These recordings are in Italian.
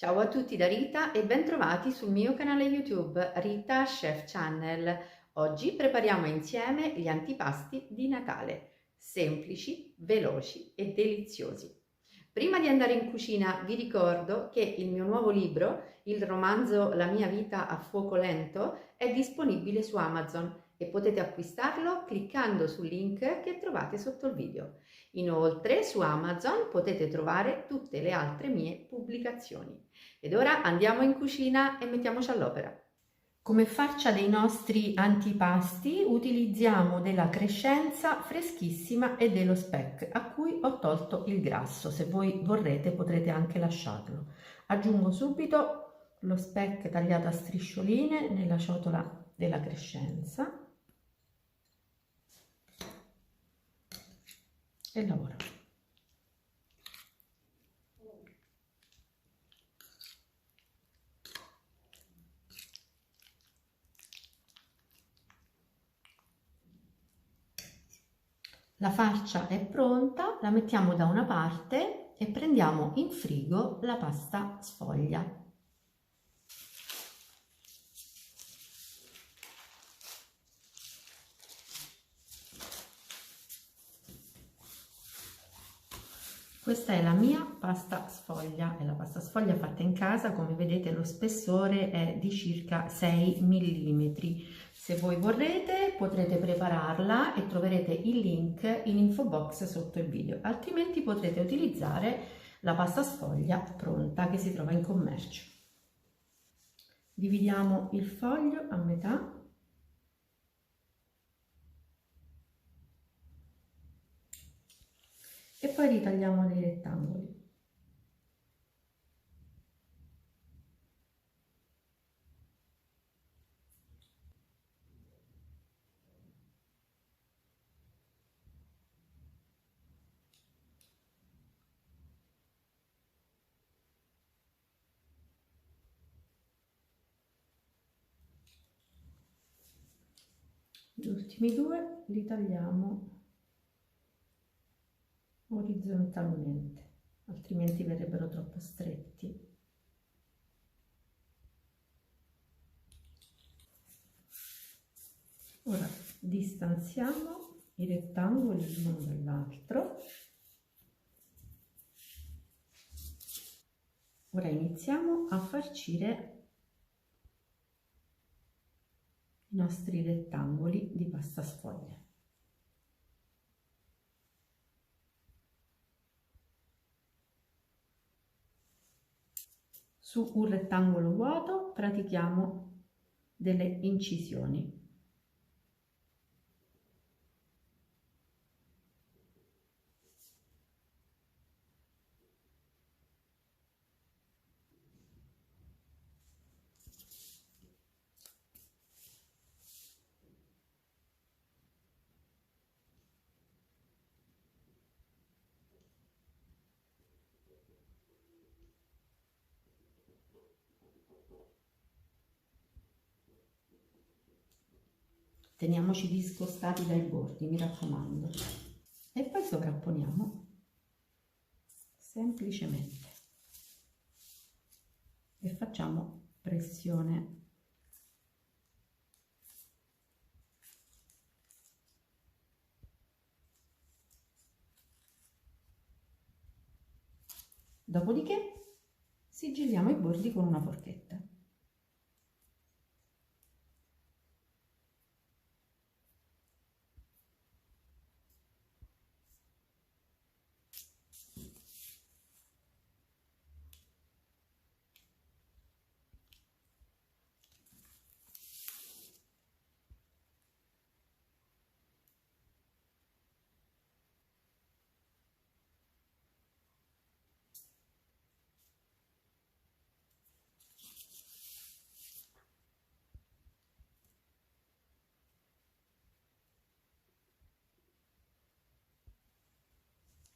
Ciao a tutti da Rita e bentrovati sul mio canale YouTube Rita Chef Channel. Oggi prepariamo insieme gli antipasti di Natale, semplici, veloci e deliziosi. Prima di andare in cucina vi ricordo che il mio nuovo libro, il romanzo La mia vita a fuoco lento, è disponibile su Amazon e potete acquistarlo cliccando sul link che trovate sotto il video. Inoltre su Amazon potete trovare tutte le altre mie pubblicazioni. Ed ora andiamo in cucina e mettiamoci all'opera. Come farcia dei nostri antipasti utilizziamo della crescenza freschissima e dello speck a cui ho tolto il grasso. Se voi vorrete potrete anche lasciarlo. Aggiungo subito lo speck tagliato a striscioline nella ciotola della crescenza e lavoro. La farcia è pronta, la mettiamo da una parte e prendiamo in frigo la pasta sfoglia. Questa è la mia pasta sfoglia, è la pasta sfoglia fatta in casa, come vedete lo spessore è di circa 6 mm. Se voi vorrete potrete prepararla e troverete il link in info box sotto il video, altrimenti potrete utilizzare la pasta sfoglia pronta che si trova in commercio. Dividiamo il foglio a metà. E poi ritagliamo dei rettangoli. Gli ultimi due li tagliamo orizzontalmente, altrimenti verrebbero troppo stretti. Ora distanziamo i rettangoli l'uno dall'altro. Ora iniziamo a farcire i nostri rettangoli di pasta sfoglia. Su un rettangolo vuoto pratichiamo delle incisioni. Teniamoci discostati dai bordi, mi raccomando. E poi sovrapponiamo semplicemente e facciamo pressione. Dopodiché sigilliamo i bordi con una forchetta.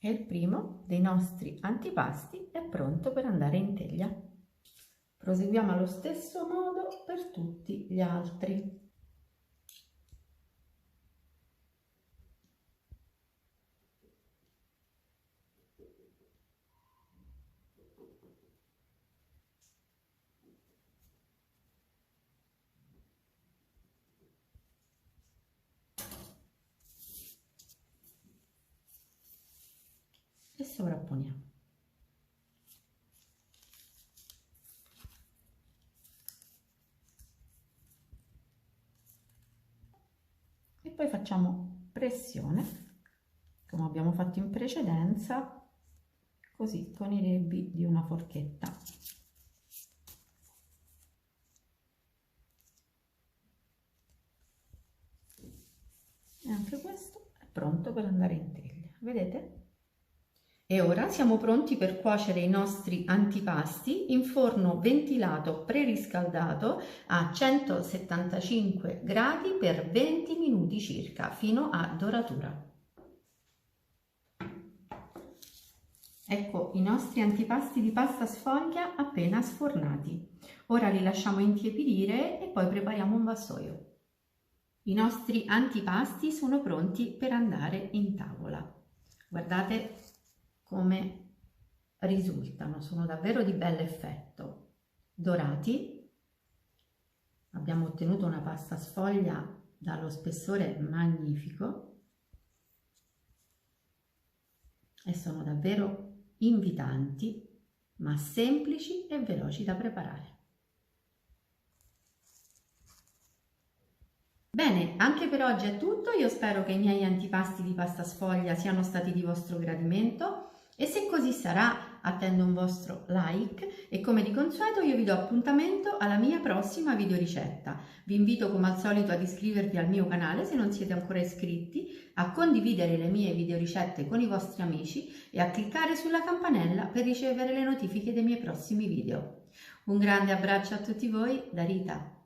E il primo dei nostri antipasti è pronto per andare in teglia. Proseguiamo allo stesso modo per tutti gli altri. sovrapponiamo. E poi facciamo pressione, come abbiamo fatto in precedenza, così con i rebbi di una forchetta. E anche questo è pronto per andare in teglia, vedete? E ora siamo pronti per cuocere i nostri antipasti in forno ventilato preriscaldato a 175 gradi per 20 minuti circa, fino a doratura. Ecco i nostri antipasti di pasta sfoglia appena sfornati. Ora li lasciamo intiepidire e poi prepariamo un vassoio. I nostri antipasti sono pronti per andare in tavola. Guardate come risultano, sono davvero di bell'effetto. Dorati, abbiamo ottenuto una pasta sfoglia dallo spessore magnifico e sono davvero invitanti, ma semplici e veloci da preparare. Bene, anche per oggi è tutto. Io spero che i miei antipasti di pasta sfoglia siano stati di vostro gradimento e se così sarà attendo un vostro like e come di consueto io vi do appuntamento alla mia prossima videoricetta. Vi invito come al solito ad iscrivervi al mio canale se non siete ancora iscritti, a condividere le mie videoricette con i vostri amici e a cliccare sulla campanella per ricevere le notifiche dei miei prossimi video. Un grande abbraccio a tutti voi da Rita.